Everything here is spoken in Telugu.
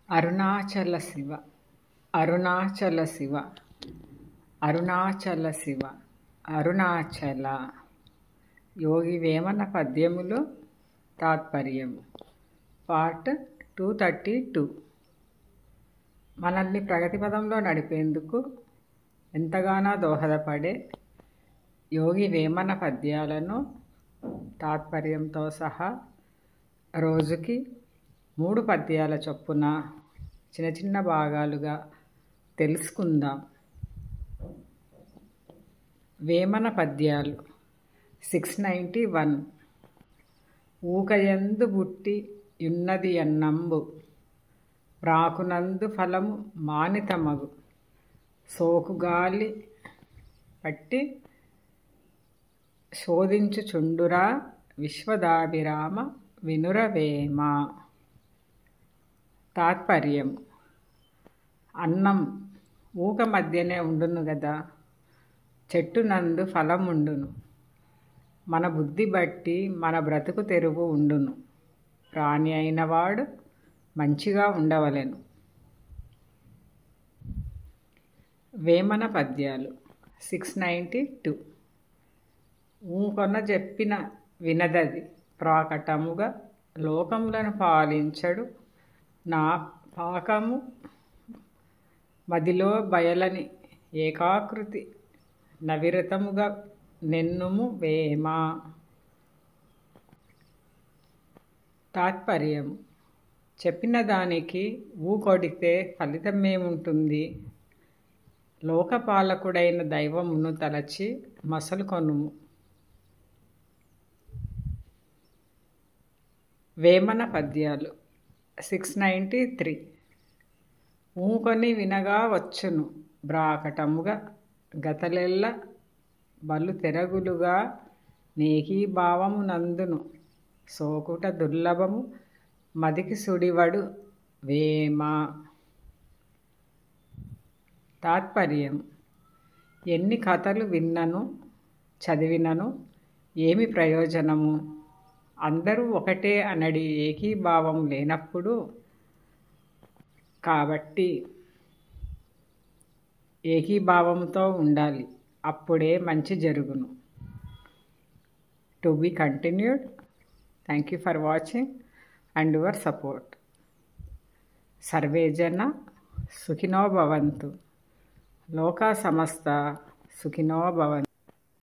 అరుణాచల శివ అరుణాచల శివ అరుణాచల శివ అరుణాచల. యోగి వేమన పద్యములు తాత్పర్యము పార్ట్ 232. మనల్ని ప్రగతి పదంలో నడిపేందుకు ఎంతగానో దోహదపడే యోగి వేమన పద్యాలను తాత్పర్యంతో సహా రోజుకి 3 పద్యాల చొప్పున చిన్న చిన్న భాగాలుగా తెలుసుకుందాం. వేమన పద్యాలు 691. ఊకయందు బుట్టి యున్నది అన్నంబు ప్రాకునందు ఫలము మానితమగు సోకుగాలి పట్టి శోధించుచుండురా విశ్వదాభిరామ వినురవేమ. తాత్పర్యం: అన్నం ఊక మధ్యనే ఉండును గదా, చెట్టు నందు ఫలముండును. మన బుద్ధి బట్టి మన బ్రతుకు తెరువు ఉండును. ప్రాణి అయినవాడు మంచిగా ఉండవలెను. వేమన పద్యాలు 692. ఊకొన చెప్పిన వినదది ప్రాకటముగా లోకములను పాలించడు నా పాకము మదిలో బయలని ఏకాకృతి నవిరతముగా నెన్నుము వేమ. తాత్పర్యం: చెప్పిన దానికి ఊకొడితే ఫలితమేముంటుంది? లోకపాలకుడైన దైవమును తలచి మసలుకొనుము. వేమన పద్యాలు 693. ఊకొని వినగా వచ్చును బ్రాకటముగా గతలెల్ల బలు తెరగులుగా నేకీభావము నందును సోకుట దుర్లభము మదికి సుడివడు వేమ. తాత్పర్యం: ఎన్ని కథలు విన్నను చదివినను ఏమి ప్రయోజనము? అందరూ ఒకటే అనడి ఏకీభావం లేనప్పుడు. కాబట్టి ఏకీభావంతో ఉండాలి, అప్పుడే మంచి జరుగును. To be continued. Thank you for watching and your support. Survey జన సుఖినో భవంతు. లోకా సమస్త సుఖినో భవంతు.